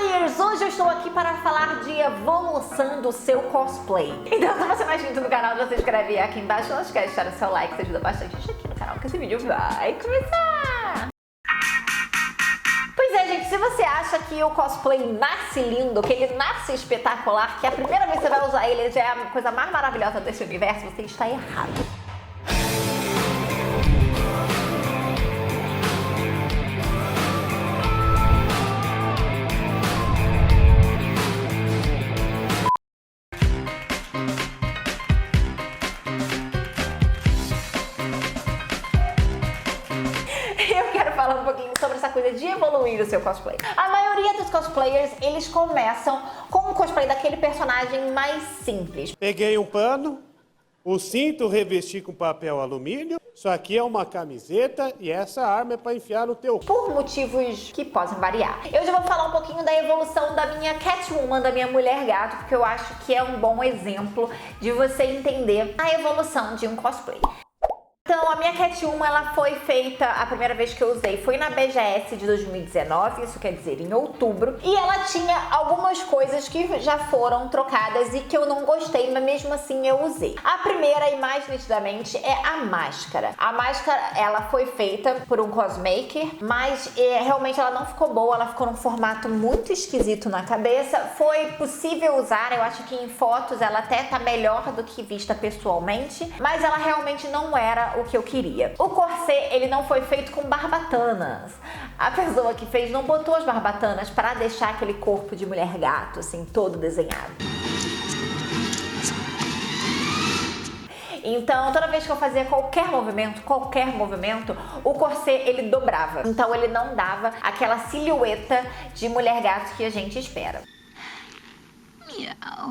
cosplayers! Hoje eu estou aqui para falar de evolução do seu cosplay. Então, se você não é inscrito no canal, já se inscreve aqui embaixo. Não esquece de deixar o seu like, isso ajuda bastante a gente aqui no canal, que esse vídeo vai começar! Pois é, gente, se você acha que o cosplay nasce lindo, que ele nasce espetacular, que a primeira vez que você vai usar ele já é a coisa mais maravilhosa desse universo, você está errado. Falar um pouquinho sobre essa coisa de evoluir o seu cosplay. A maioria dos cosplayers, eles começam com o cosplay daquele personagem mais simples. Peguei um pano, o cinto revesti com papel alumínio, isso aqui é uma camiseta e essa arma é para enfiar no teu... Por motivos que possam variar. Eu já vou falar um pouquinho da evolução da minha Catwoman, da minha mulher gato, porque eu acho que é um bom exemplo de você entender a evolução de um cosplay. Então, a minha Catwoman, ela foi feita, a primeira vez que eu usei foi na BGS de 2019, isso quer dizer, em outubro. E ela tinha algumas coisas que já foram trocadas e que eu não gostei, mas mesmo assim eu usei. A primeira e mais nitidamente é a máscara. A máscara, ela foi feita por um cosmaker, mas realmente ela não ficou boa, ela ficou num formato muito esquisito na cabeça. Foi possível usar, eu acho que em fotos ela até tá melhor do que vista pessoalmente, mas ela realmente não era o que eu queria. O corset, ele não foi feito com barbatanas. A pessoa que fez não botou as barbatanas para deixar aquele corpo de mulher gato, assim, todo desenhado. Então, toda vez que eu fazia qualquer movimento, o corset, ele dobrava. Então, ele não dava aquela silhueta de mulher gato que a gente espera. Miau.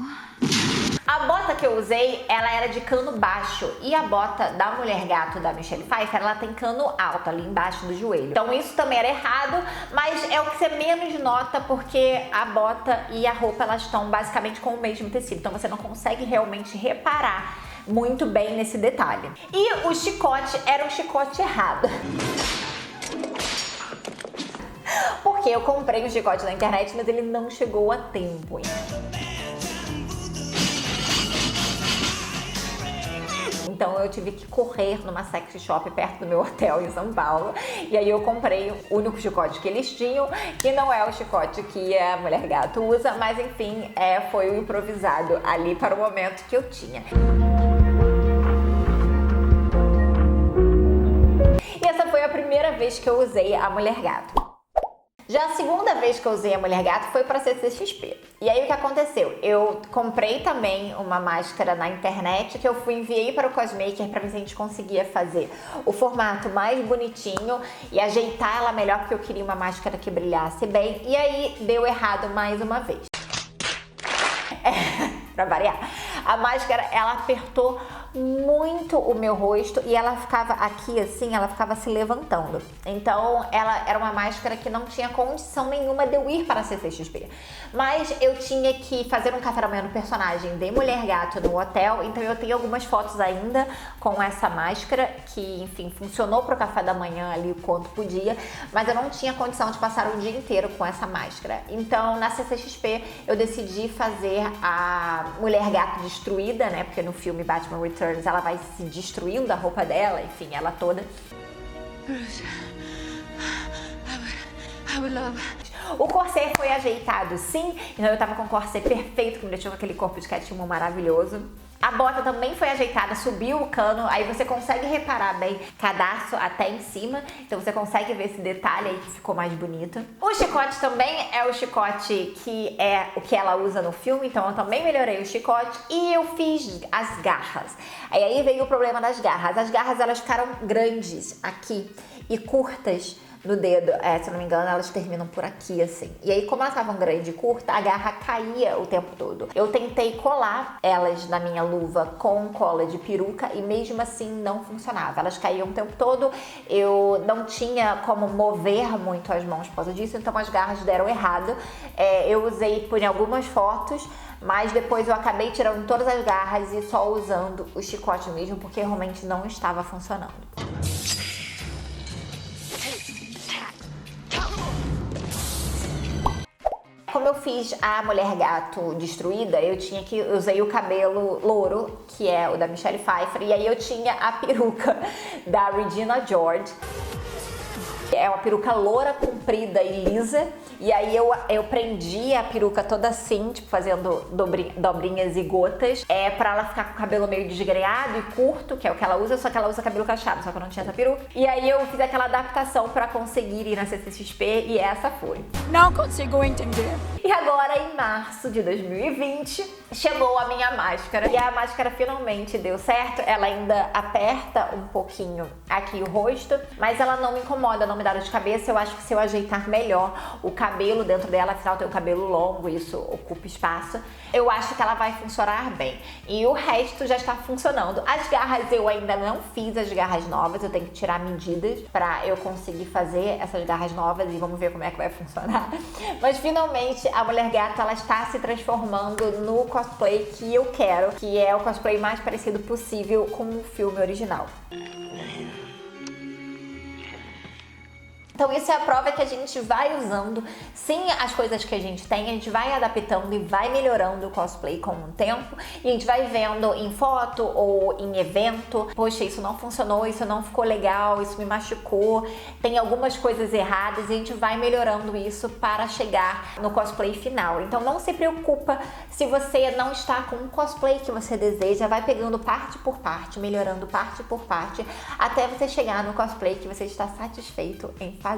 A bota que eu usei, ela era de cano baixo e a bota da mulher gato da Michelle Pfeiffer, ela tem cano alto ali embaixo do joelho. Então isso também era errado, mas é o que você menos nota porque a bota e a roupa, elas estão basicamente com o mesmo tecido. Então você não consegue realmente reparar muito bem nesse detalhe. E o chicote era um chicote errado. Porque eu comprei um chicote na internet, mas ele não chegou a tempo. Então eu tive que correr numa sexy shop perto do meu hotel em São Paulo. E aí eu comprei o único chicote que eles tinham, que não é o chicote que a mulher gato usa, mas enfim, foi o improvisado ali para o momento que eu tinha. E essa foi a primeira vez que eu usei a mulher gato. Já a segunda vez que eu usei a mulher gato foi para CCXP. E aí o que aconteceu? Eu comprei também uma máscara na internet que eu enviei para o cosmaker para ver se a gente conseguia fazer o formato mais bonitinho e ajeitar ela melhor, porque eu queria uma máscara que brilhasse bem. E aí deu errado mais uma vez. Pra variar. A máscara, ela apertou muito o meu rosto e ela ficava aqui assim, ela ficava se levantando. Então ela era uma máscara que não tinha condição nenhuma de eu ir para a CCXP. Mas eu tinha que fazer um café da manhã no personagem de mulher gato no hotel, então eu tenho algumas fotos ainda com essa máscara que, enfim, funcionou para o café da manhã ali o quanto podia, mas eu não tinha condição de passar o dia inteiro com essa máscara. Então na CCXP eu decidi fazer a mulher gato destruída, né? Porque no filme Batman Returns ela vai se destruindo a roupa dela, enfim, ela toda. O corset foi ajeitado sim, então eu tava com o corset perfeito, que me deixou com aquele corpo de Catwoman maravilhoso. A bota também foi ajeitada, subiu o cano, aí você consegue reparar bem cadarço até em cima, então você consegue ver esse detalhe aí que ficou mais bonito. O chicote também é o chicote que é o que ela usa no filme, então eu também melhorei o chicote e eu fiz as garras. Aí veio o problema das garras. As garras, elas ficaram grandes aqui e curtas no dedo, se eu não me engano, elas terminam por aqui, assim. E aí, como elas estavam grande e curta, a garra caía o tempo todo. Eu tentei colar elas na minha luva com cola de peruca e mesmo assim não funcionava. Elas caíam o tempo todo, eu não tinha como mover muito as mãos por causa disso, então as garras deram errado. Eu usei por algumas fotos, mas depois eu acabei tirando todas as garras e só usando o chicote mesmo, porque realmente não estava funcionando. como eu fiz a Mulher Gato destruída, eu usei o cabelo louro, que é o da Michelle Pfeiffer, e aí eu tinha a peruca da Regina George. É uma peruca loura, comprida e lisa. E aí eu prendi a peruca toda assim, tipo, fazendo dobrinhas e gotas. Pra ela ficar com o cabelo meio desgreado e curto, que é o que ela usa, só que ela usa cabelo cacheado, só que eu não tinha essa peruca. E aí eu fiz aquela adaptação pra conseguir ir na CCXP e essa foi. Não consigo entender. E agora, em março de 2020, chegou a minha máscara. E a máscara finalmente deu certo. Ela ainda aperta um pouquinho aqui o rosto, mas ela não me incomoda, não me dá dor de cabeça. Eu acho que se eu ajeitar melhor o cabelo dentro dela, afinal eu tenho cabelo longo, isso ocupa espaço, eu acho que ela vai funcionar bem. E o resto já está funcionando. As garras eu ainda não fiz as garras novas, eu tenho que tirar medidas pra eu conseguir fazer essas garras novas e vamos ver como é que vai funcionar. Mas finalmente a Mulher Gato, ela está se transformando no cosplay que eu quero, que é o cosplay mais parecido possível com o filme original. Então isso é a prova que a gente vai usando, sim, as coisas que a gente tem, a gente vai adaptando e vai melhorando o cosplay com o tempo. E a gente vai vendo em foto ou em evento, poxa, isso não funcionou, isso não ficou legal, isso me machucou, tem algumas coisas erradas e a gente vai melhorando isso para chegar no cosplay final. Então não se preocupa se você não está com um cosplay que você deseja, vai pegando parte por parte, melhorando parte por parte, até você chegar no cosplay que você está satisfeito em fazer.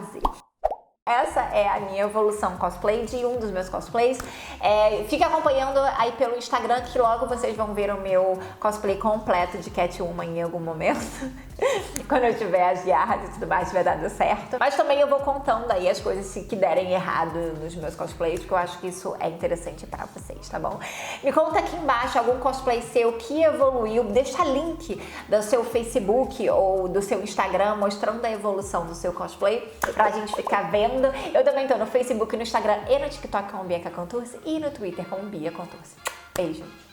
Essa é a minha evolução cosplay de um dos meus cosplays. Fique acompanhando aí pelo Instagram que logo vocês vão ver o meu cosplay completo de Catwoman em algum momento. Quando eu tiver as garras e tudo mais, tiver dado certo. Mas também eu vou contando aí as coisas que derem errado nos meus cosplays, porque eu acho que isso é interessante pra vocês, tá bom? Me conta aqui embaixo algum cosplay seu que evoluiu. Deixa link do seu Facebook ou do seu Instagram mostrando a evolução do seu cosplay pra gente ficar vendo. Eu também tô no Facebook, no Instagram e no TikTok como Bianca Contursi e no Twitter como Bia Contursi. Beijo!